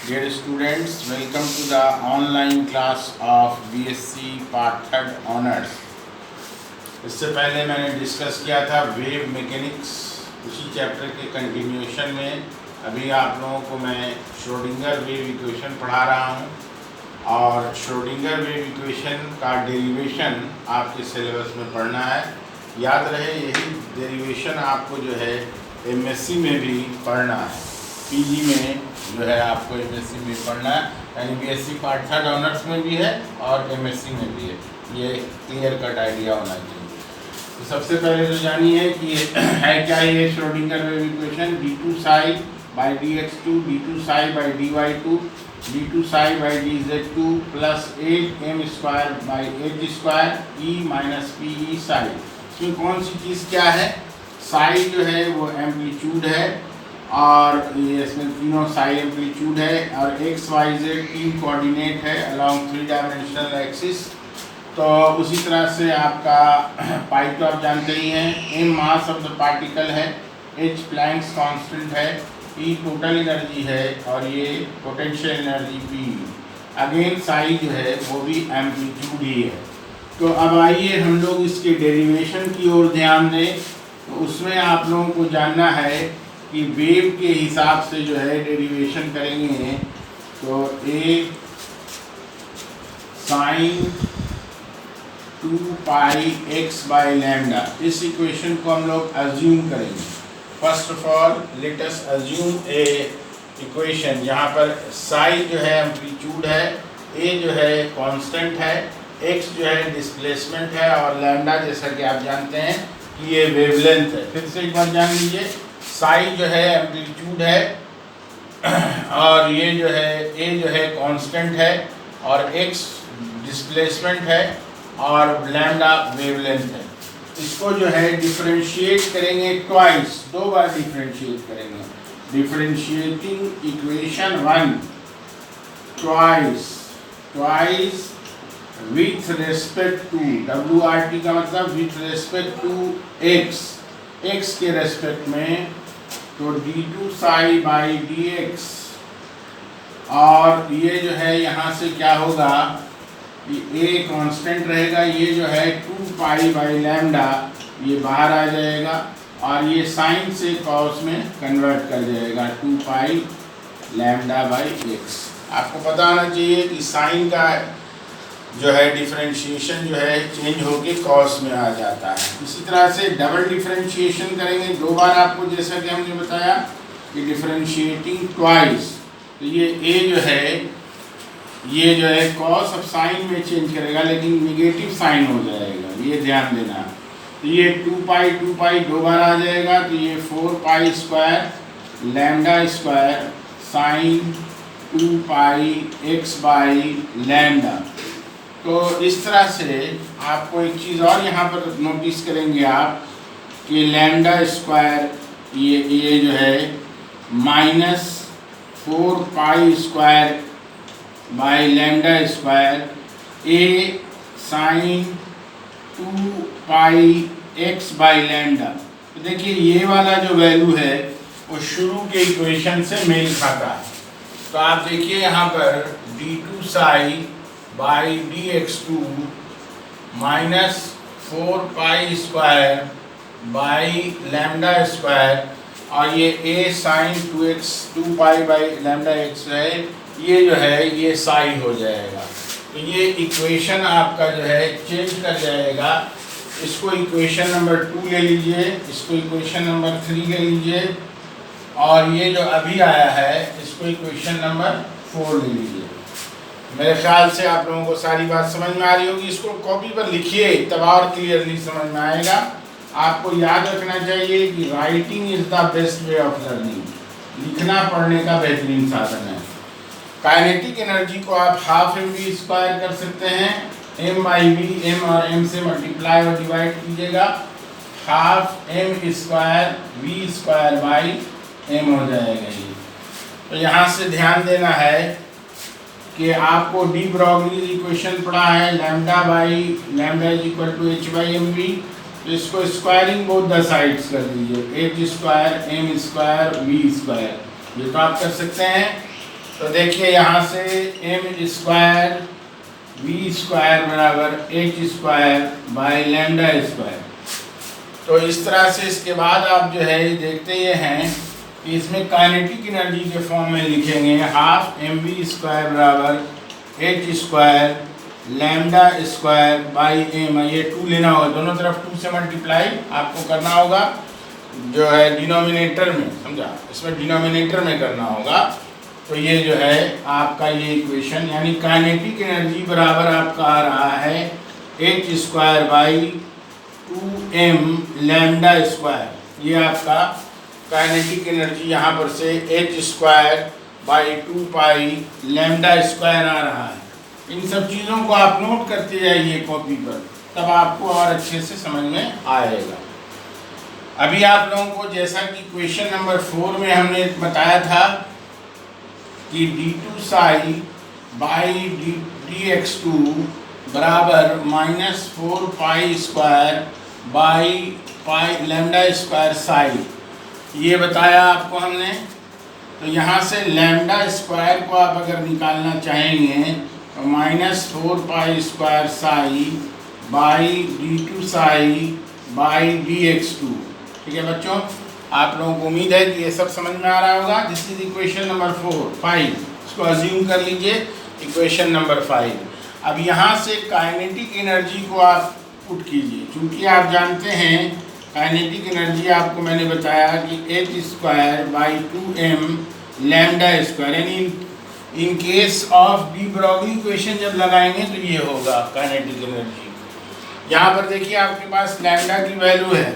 Dear students, welcome to the online class of BSc Part 3 Honors। इससे पहले मैंने discuss किया था वेव मैकेनिक्स, उसी चैप्टर के कंटिन्यूएशन में अभी आप लोगों को मैं श्रोडिंगर वेव इक्वेशन पढ़ा रहा हूँ और श्रोडिंगर वेव इक्वेशन का डेरिवेशन आपके सिलेबस में पढ़ना है। याद रहे यही डेरिवेशन आपको जो है एमएससी में भी पढ़ना है, पीजी में जो है आपको एमएससी में पढ़ना है, यानी बीएससी पार्ट 3 ऑनर्स में भी है और एमएससी में भी है। ये क्लियर कट आइडिया होना चाहिए। तो सबसे पहले तो जानिए कि है क्या ये Schrodinger wave equation. d2 psi बाई dx2 d2 psi by dy2 d2 psi by dz2 plus 8m square by h square e minus P E Sai. इसमें कौन सी चीज़ क्या है? साई जो है वो एम्पलीट्यूड है और ये इसमें तीनों साई एम्पलीट्यूड है और एक्स वाई जेड तीन कोऑर्डिनेट है अलॉन्ग 3 डायमेंशनल एक्सिस। तो उसी तरह से आपका पाई तो आप जानते ही हैं, M mass of the particle है, एच प्लैंक्स कांस्टेंट है, ई टोटल एनर्जी है और ये potential energy P. Again psi जो है वो भी एम्पलीट्यूड ही है। तो अब आइए हम लोग इसके डेरिवेशन की ओर ध्यान दें। तो उसमें आप लोगों को जानना है कि वेव के हिसाब से जो है डेरिवेशन करेंगे तो A sine 2 pi x by lambda, इस इक्वेशन को हम लोग अज्यूम करेंगे। First of all let us assume a equation जहाँ पर साई जो है एम्पलीट्यूड है, ए जो है कांस्टेंट है, एक्स जो है डिस्प्लेसमेंट है और लैम्डा जैसा कि आप जानते हैं कि ये वेवलेंथ है। फिर से एक बार जान लीजिए, साई जो है एम्पलीट्यूड है और ये जो है ए जो है कांस्टेंट है और एक्स डिस्प्लेसमेंट है और लैम्डा वेवलेंथ है। इसको जो है डिफरेंशिएट करेंगे ट्वाइस, दो बार डिफरेंशिएट करेंगे। Differentiating equation 1 twice with respect to, WRT का मतलब विथ रेस्पेक्ट टू एक्स के रेस्पेक्ट में, तो d2 psi बाई dx और ये जो है यहाँ से क्या होगा कि a कांस्टेंट रहेगा, ये जो है 2 पाई बाई लैम्डा ये बाहर आ जाएगा और ये साइन से कॉस में कन्वर्ट कर जाएगा 2 पाई लैम्डा बाई x। आपको पता होना चाहिए कि साइन का जो है डिफरेंशिएशन जो है चेंज होके कॉस में आ जाता है। इसी तरह से डबल डिफरेंशिएशन करेंगे दो बार, आपको जैसा कि हमने बताया कि डिफरेंशिएटिंग ट्वाइस, तो ये ए जो है कॉस अब साइन में चेंज करेगा लेकिन निगेटिव साइन हो जाएगा, ये ध्यान देना। तो ये 2 पाई दो बार आ जाएगा, तो ये 4 pi square lambda square sine 2 pi x by lambda. तो इस तरह से आपको एक चीज़ और यहाँ पर नोटिस करेंगे आप कि लैम्डा स्क्वायर ये जो है minus 4 pi square by lambda square A sine 2 pi x by lambda. तो देखिए ये वाला जो वैल्यू है वो शुरू के इक्वेशन से मेल खाता है। तो आप देखिए यहाँ पर d2 psi बाई dx2 minus 4 pi square by lambda square और ये a sine 2 pi by lambda X है, ये जो है ये साई हो जाएगा। तो ये इक्वेशन आपका जो है चेंज कर जाएगा। इसको इक्वेशन नंबर 2 ले लीजिए, इसको इक्वेशन नंबर 3 ले लीजिए और ये जो अभी आया है इसको इक्वेशन नंबर 4 ले लीजिए। मेरे ख्याल से आप लोगों को सारी बात समझ में आ रही होगी। इसको कॉपी पर लिखिए तब और क्लियरली समझ में आएगा। आपको याद रखना चाहिए कि writing is the best way of learning, लिखना पढ़ने का बेहतरीन साधन है। काइनेटिक एनर्जी को आप हाफ mv स्क्वायर कर सकते हैं, m बाई वी, m और m से मल्टीप्लाई और डिवाइड कीजिएगा, half m square V square by m हो जाएगा ये। तो यहाँ से ध्यान देना है कि आपको डी ब्रॉगलीज इक्वेशन पढ़ा है, lambda by lambda is equal to h by M V. तो इसको स्क्वायरिंग बोथ द साइड्स कर दीजिए, h square m square v square, ये तो आप कर सकते हैं। तो देखिए यहाँ से m स्क्वायर v स्क्वायर बराबर h square by lambda square. तो इस तरह से इसके बाद आप जो है देखते ये हैं कि इसमें काइनेटिक एनर्जी के फॉर्म में लिखेंगे हाफ mv स्क्वायर बराबर h square lambda square by m। ये 2 लेना होगा, दोनों तरफ 2 से मल्टीप्लाई आपको करना होगा जो है डिनोमिनेटर में, समझा, इसमें डिनोमिनेटर में करना होगा। तो ये जो है आपका ये इक्वेशन यानी काइनेटिक एनर्जी बराबर आपका आ रहा है h square by 2m lambda square. ये आपका काइनेटिक एनर्जी यहाँ पर से h square by 2 pi lambda square आ रहा है। इन सब चीज़ों को आप नोट करते जाइए कॉपी पर, तब आपको और अच्छे से समझ में आएगा। अभी आप लोगों को जैसा कि क्वेश्चन नंबर 4 में हमने बताया था कि d2 psi by D X two बराबर -4 pi square by pi lambda square psi, ये बताया आपको हमने। तो यहाँ से लैम्डा स्क्वायर को आप अगर निकालना चाहेंगे तो -4 pi square psi by d2 psi by dx2। ठीक है बच्चों, आप लोगों को उम्मीद है कि ये सब समझ में आ रहा होगा। दिस इज इक्वेशन नंबर 5, इसको अज्यूम कर लीजिए इक्वेशन नंबर 5। अब यहाँ से काइनेटिक एनर्जी को आप पुट कीजिए, क्योंकि आप जानते हैं काइनेटिक एनर्जी आपको मैंने बताया कि h square by 2m lambda square, यानी in case of de Broglie equation जब लगाएंगे तो ये होगा काइनेटिक एनर्जी। यहाँ पर देखिए आपके पास लैम्डा की वैल्यू है,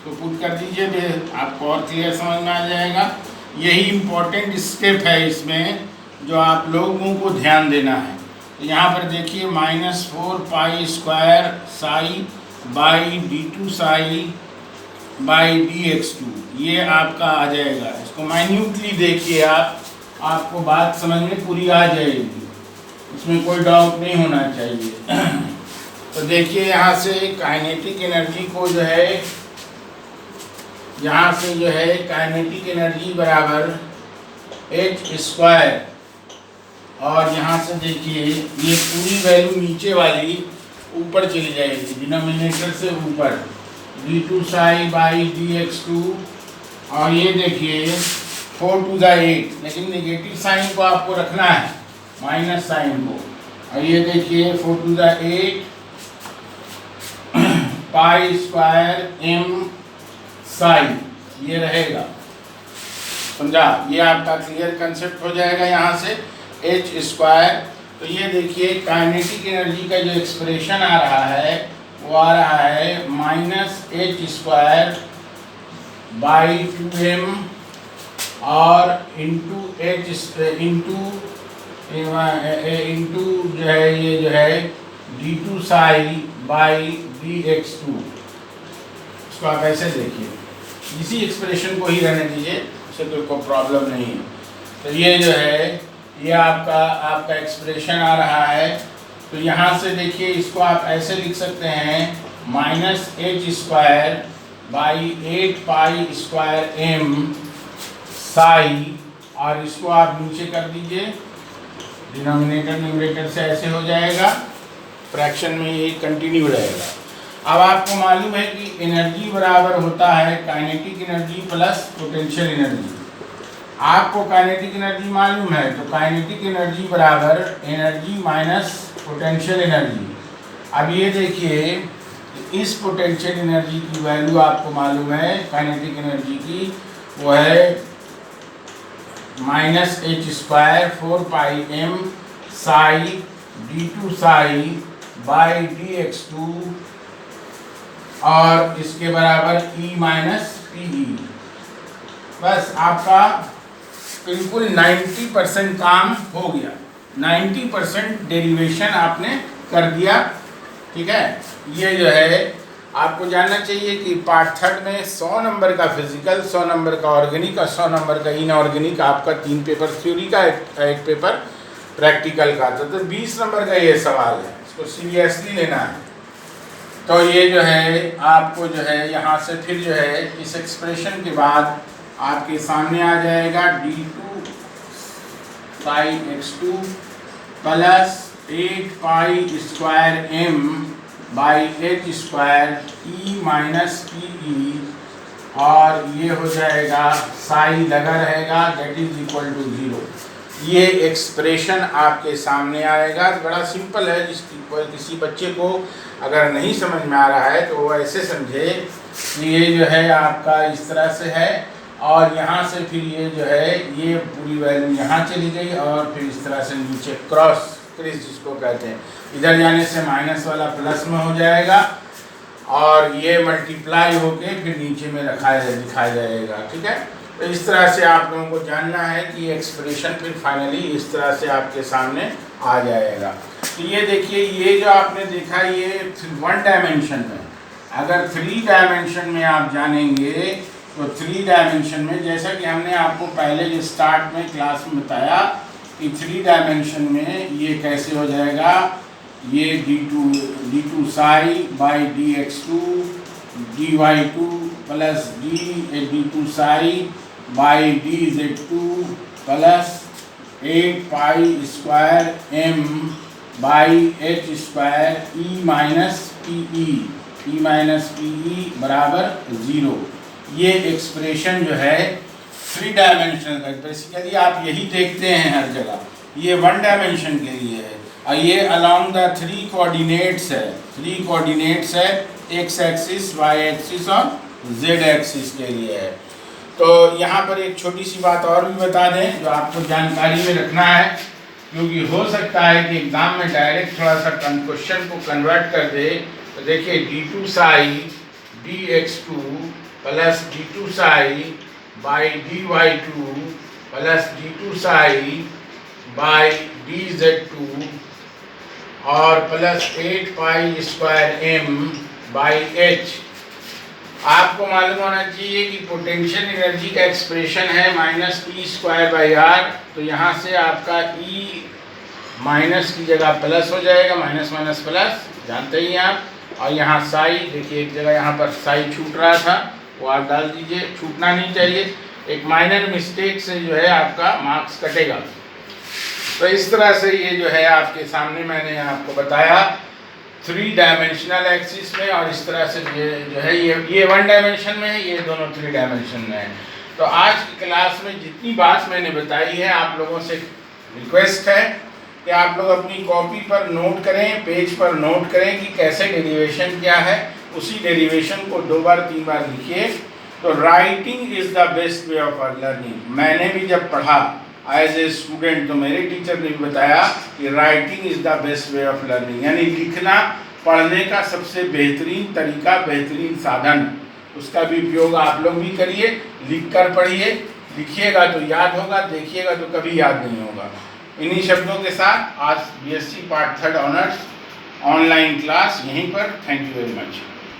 तो पुट कर दीजिए, आपको और क्लियर समझ में आ जाएगा। यही इम्पोर्टेंट स्टेप है इसमें जो आप लोगों को ध्यान देना है। तो यहाँ पर देखिए -4 pi square psi by d2 psi by dx2, ये आपका आ जाएगा। इसको माइन्यूटली देखिए आप, आपको बात समझ में पूरी आ जाएगी, इसमें कोई डाउट नहीं होना चाहिए। तो देखिए यहाँ से काइनेटिक एनर्जी को जो है, यहाँ से जो है काइनेटिक एनर्जी बराबर h स्क्वायर, और यहाँ से देखिए ये पूरी वैल्यू नीचे वाली ऊपर चली जाएगी, डिनोमिनेटर से ऊपर d2 साई बाई dx2, और ये देखिए 4 to the 8, लेकिन नेगेटिव साइन को आपको रखना है, माइनस साइन को। और ये देखिए 4 to the 8 pi square m Sai, ये रहेगा, समझा। ये आपका क्लियर कंसेप्ट हो जाएगा यहाँ से h स्क्वायर। तो ये देखिए काइनेटिक एनर्जी का जो एक्सप्रेशन आ रहा है वो आ रहा है -h स्क्वायर बाई 2m और इंटू जो है ये जो है d2 साई बाई dx2। इसको आप ऐसे देखिए, इसी एक्सप्रेशन को ही रहने दीजिए, उससे कोई प्रॉब्लम नहीं है। तो ये जो है ये आपका एक्सप्रेशन आ रहा है। तो यहाँ से देखिए इसको आप ऐसे लिख सकते हैं -h square by 8 pi square m Sai, और इसको आप नीचे कर दीजिए, डिनोमिनेटर न्यूमरेटर से ऐसे हो जाएगा, फ्रैक्शन में ये कंटिन्यू रहेगा। अब आपको मालूम है कि एनर्जी बराबर होता है kinetic energy plus potential energy. आपको काइनेटिक एनर्जी मालूम है, तो काइनेटिक एनर्जी बराबर एनर्जी माइनस पोटेंशियल एनर्जी। अब ये देखिए इस पोटेंशियल एनर्जी की वैल्यू आपको मालूम है काइनेटिक एनर्जी की, वो है -h square 4 pi m Sai d2 psi by dx2, और इसके बराबर E माइनस PE। बस आपका बिल्कुल 90% काम हो गया, 90% डेरिवेशन आपने कर दिया। ठीक है, ये जो है आपको जानना चाहिए कि पार्ट 3 में 100 नंबर का फिजिकल, 100 नंबर का ऑर्गेनिक और 100 नंबर का इनऑर्गेनिक, आपका 3 पेपर थ्योरी का, एक पेपर प्रैक्टिकल का। तो 20 नंबर का ये सवाल है, इसको सीरियसली लेना है। तो ये जो है आपको जो है यहाँ से फिर जो है इस एक्सप्रेशन के बाद आपके सामने आ जाएगा d2 Sai x2 plus 8 pi square m by h square e minus PE, और ये हो जाएगा साई लगा रहेगा दैट इज इक्वल टू 0। ये एक्सप्रेशन आपके सामने आएगा। बड़ा सिंपल है, किसी बच्चे को अगर नहीं समझ में आ रहा है तो वो ऐसे समझे कि ये जो है आपका इस तरह से है, और यहाँ से फिर ये जो है ये पूरी वैल्यू यहाँ चली गई, और फिर इस तरह से नीचे क्रॉस क्रिस जिसको कहते हैं, इधर जाने से माइनस वाला प्लस में हो जाएगा, और ये मल्टीप्लाई होके फिर नीचे में दिखाया जाएगा। ठीक है, तो इस तरह से आप लोगों को जानना है कि एक्सप्रेशन फिर फाइनली इस तरह से आपके सामने आ जाएगा। तो ये देखिए, ये जो आपने देखा ये 1 डायमेंशन में, अगर 3 डायमेंशन में आप जानेंगे तो 3 डायमेंशन में, जैसा कि हमने आपको पहले स्टार्ट में क्लास में बताया कि 3 डायमेंशन में ये कैसे हो जाएगा, ये d2 psi by dx2 dy2 plus d2 psi by dz2 plus 8 pi square m by h square e minus P बराबर 0। ये एक्सप्रेशन जो है 3 डायमेंशनल का, बेसिकली आप यही देखते हैं हर जगह, ये 1 डायमेंशन के लिए है, और ये अलोंग द 3 कोऑर्डिनेट्स है। 3 कोऑर्डिनेट्स है, x एक्सिस, y एक्सिस और z एक्सिस के लिए है। तो यहाँ पर एक छोटी सी बात और भी बता दें जो आपको जानकारी में रखना है, क्योंकि हो सकता है कि एग्जाम में डायरेक्ट थोड़ा सा क्वेश्चन को कन्वर्ट कर दे। तो देखिए d2 psi dx2 plus d2 psi by dy2 plus d2 psi by dz2 और plus 8 pi square m by h। आपको मालूम होना चाहिए कि पोटेंशियल एनर्जी का एक्सप्रेशन है minus P square by R, तो यहाँ से आपका E माइनस की जगह प्लस हो जाएगा, माइनस माइनस प्लस जानते ही हैं आप, और यहाँ साई देखिए एक जगह यहाँ पर साई छूट रहा था वो आप डाल दीजिए, छूटना नहीं चाहिए, एक माइनर मिस्टेक से जो है आपका मार्क्स कटेगा। तो इस तरह से ये जो है आपके सामने मैंने आपको बताया 3 डायमेंशनल एक्सिस में, और इस तरह से ये जो है ये 1 डायमेंशन में है, ये दोनों 3 डायमेंशन में है। तो आज की क्लास में जितनी बात मैंने बताई है, आप लोगों से रिक्वेस्ट है कि आप लोग अपनी कॉपी पर नोट करें, पेज पर नोट करें कि कैसे डेरिवेशन क्या है, उसी डेरिवेशन को 2 बार 3 बार लिखिए। तो writing is the best way of learning. मैंने भी जब पढ़ा एज ए स्टूडेंट तो मेरे टीचर ने भी बताया कि writing is the best way of learning, यानी लिखना पढ़ने का सबसे बेहतरीन तरीका, बेहतरीन साधन, उसका भी उपयोग आप लोग भी करिए, लिख कर पढ़िए, लिखिएगा तो याद होगा, देखिएगा तो कभी याद नहीं होगा। इन्हीं शब्दों के साथ आज BSc part 3 honours online class यहीं पर। Thank you very much.